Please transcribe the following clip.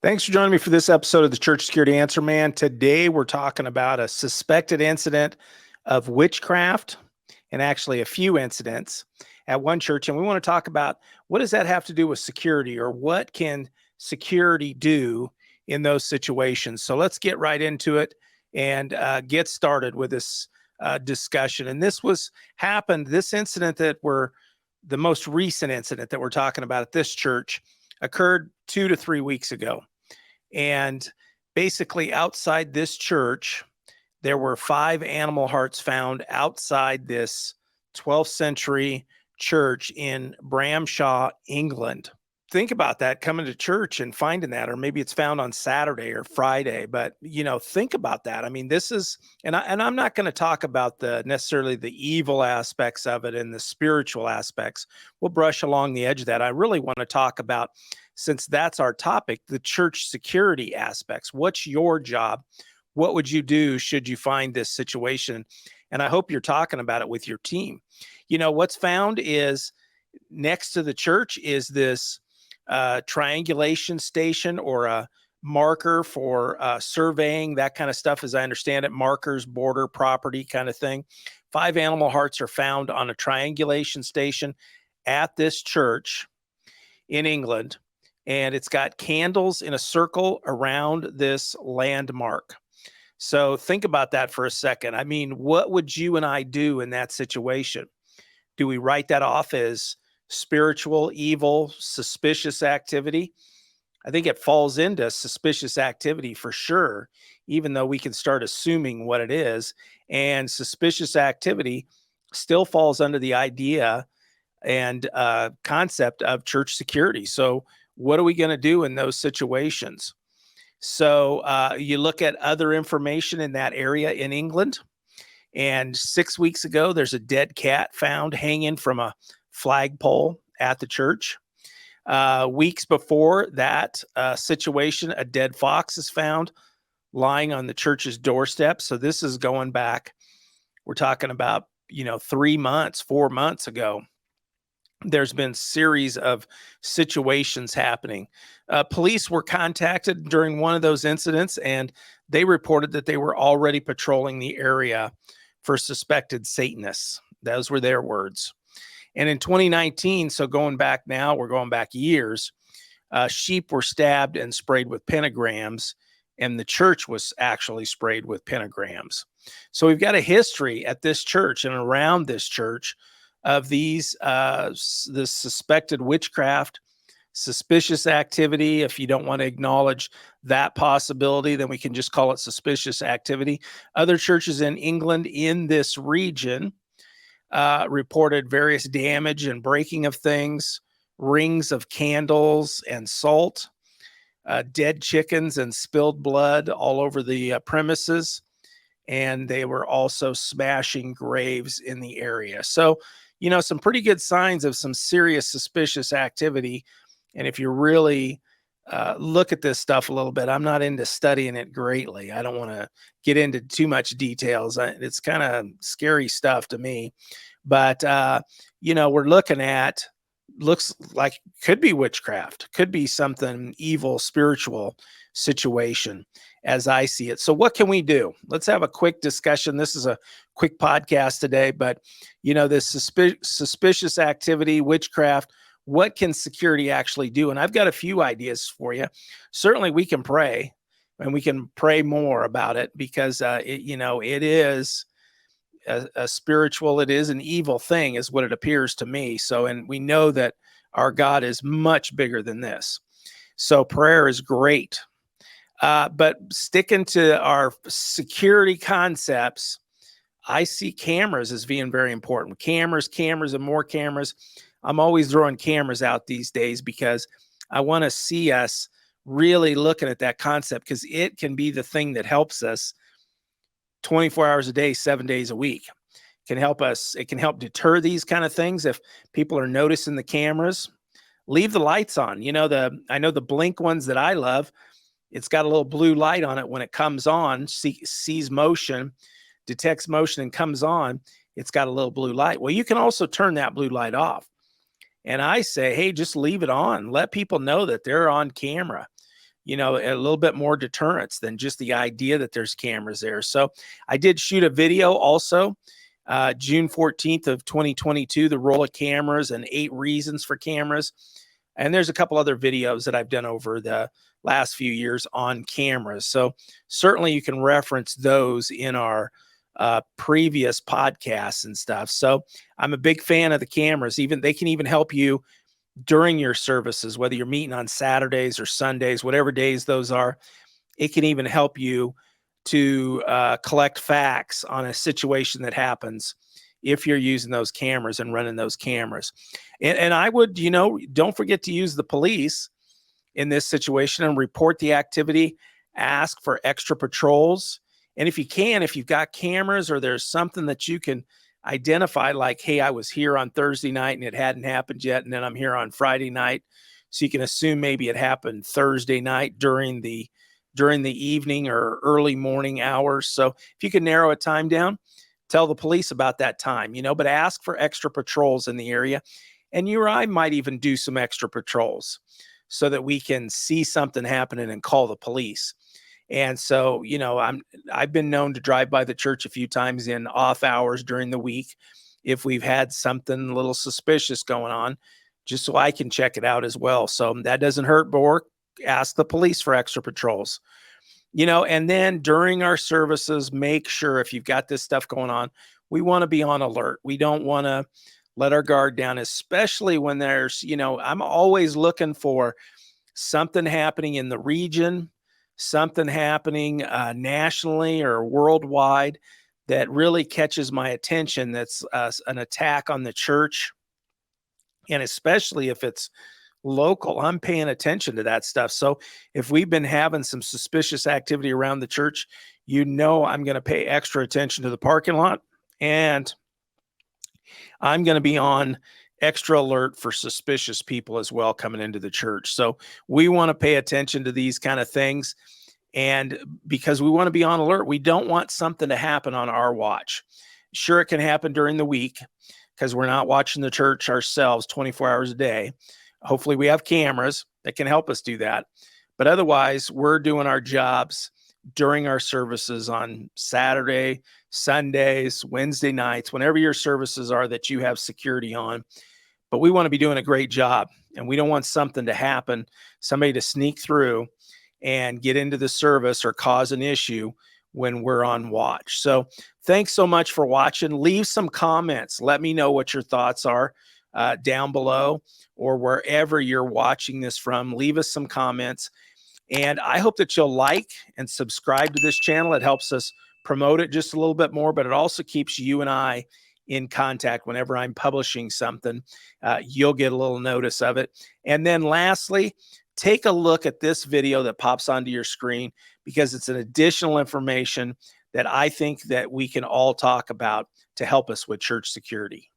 Thanks for joining me for this episode of the Church Security Answer Man. Today, we're talking about a suspected incident of witchcraft and actually a few incidents at one church. And we want to talk about what does that have to do with security, or what can security do in those situations? So let's get right into it and get started with this discussion. And this incident that the most recent incident that we're talking about at this church occurred 2 to 3 weeks ago. And basically outside this church, there were 5 animal hearts found outside this 12th century church in Bramshaw, England. Think about that, coming to church and finding that, or maybe it's found on Saturday or Friday. But, think about that. I mean, this is, and I'm not going to talk about necessarily the evil aspects of it and the spiritual aspects. We'll brush along the edge of that. I really want to talk about, since that's our topic, the church security aspects. What's your job? What would you do should you find this situation? And I hope you're talking about it with your team. What's found is next to the church is this triangulation station, or a marker for surveying, that kind of stuff, as I understand it, markers, border, property kind of thing. 5 animal hearts are found on a triangulation station at this church in England, and it's got candles in a circle around this landmark. So think about that for a second. I mean, what would you and I do in that situation? Do we write that off as spiritual, evil, suspicious activity? I think it falls into suspicious activity for sure, even though we can start assuming what it is. And suspicious activity still falls under the idea and concept of church security. So what are we going to do in those situations? So you look at other information in that area in England, and 6 weeks ago, there's a dead cat found hanging from a flagpole at the church. Weeks before that situation, a dead fox is found lying on the church's doorstep. So this is going back, we're talking about, 3 months, 4 months ago. There's been series of situations happening. Police were contacted during one of those incidents, and they reported that they were already patrolling the area for suspected Satanists. Those were their words. And in 2019, so going back now, we're going back years, sheep were stabbed and sprayed with pentagrams, and the church was actually sprayed with pentagrams. So we've got a history at this church and around this church of this suspected witchcraft, suspicious activity. If you don't want to acknowledge that possibility, then we can just call it suspicious activity. Other churches in England in this region reported various damage and breaking of things, rings of candles and salt, dead chickens and spilled blood all over the premises. And they were also smashing graves in the area. So, some pretty good signs of some serious suspicious activity. And if you really look at this stuff a little bit, I'm not into studying it greatly. I don't want to get into too much details. It's kind of scary stuff to me. But, we're looking at, looks like could be witchcraft, could be something evil, spiritual situation as I see it. So what can we do? Let's have a quick discussion. This is a quick podcast today, but this suspicious activity, witchcraft, what can security actually do? And I've got a few ideas for you. Certainly we can pray, and we can pray more about it, because it is a spiritual, it is an evil thing, is what it appears to me. So, and we know that our God is much bigger than this. So prayer is great. But sticking to our security concepts, I see cameras as being very important. Cameras, and more cameras. I'm always throwing cameras out these days because I want to see us really looking at that concept, because it can be the thing that helps us 24 hours a day, 7 days a week. It can help us. It can help deter these kind of things. If people are noticing the cameras, leave the lights on. I know the Blink ones that I love, it's got a little blue light on it when it comes on, sees motion, detects motion, and comes on. It's got a little blue light. Well, you can also turn that blue light off. And I say, hey, just leave it on. Let people know that they're on camera. a little bit more deterrence than just the idea that there's cameras there. So I did shoot a video also, June 14th of 2022, the role of cameras and 8 reasons for cameras. And there's a couple other videos that I've done over the last few years on cameras. So certainly you can reference those in our previous podcasts and stuff. So I'm a big fan of the cameras. They can even help you during your services, whether you're meeting on Saturdays or Sundays, whatever days those are. It can even help you to collect facts on a situation that happens if you're using those cameras and running those cameras. And I would, don't forget to use the police in this situation and report the activity, ask for extra patrols. And if you've got cameras or there's something that you can identify, like, hey, I was here on Thursday night and it hadn't happened yet, and then I'm here on Friday night. So you can assume maybe it happened Thursday night during the evening or early morning hours. So if you can narrow a time down, tell the police about that time, but ask for extra patrols in the area. And you or I might even do some extra patrols so that we can see something happening and call the police. And so, I've been known to drive by the church a few times in off hours during the week if we've had something a little suspicious going on, just so I can check it out as well. So that doesn't hurt, but ask the police for extra patrols. And then during our services, make sure if you've got this stuff going on, we want to be on alert. We don't want to let our guard down, especially when there's, I'm always looking for something happening in the region, something happening nationally or worldwide that really catches my attention. That's an attack on the church. And especially if it's local, I'm paying attention to that stuff. So if we've been having some suspicious activity around the church, I'm going to pay extra attention to the parking lot, and I'm going to be on extra alert for suspicious people as well coming into the church. So we want to pay attention to these kind of things. And because we want to be on alert, we don't want something to happen on our watch. Sure, it can happen during the week because we're not watching the church ourselves 24 hours a day. Hopefully we have cameras that can help us do that. But otherwise, we're doing our jobs during our services on Saturday, Sundays, Wednesday nights, whenever your services are that you have security on. But we want to be doing a great job, and we don't want something to happen, somebody to sneak through and get into the service or cause an issue when we're on watch. So thanks so much for watching. Leave some comments. Let me know what your thoughts are down below, or wherever you're watching this from. Leave us some comments. And I hope that you'll like and subscribe to this channel. It helps us promote it just a little bit more, but it also keeps you and I in contact. Whenever I'm publishing something, you'll get a little notice of it. And then lastly, take a look at this video that pops onto your screen, because it's an additional information that I think that we can all talk about to help us with church security.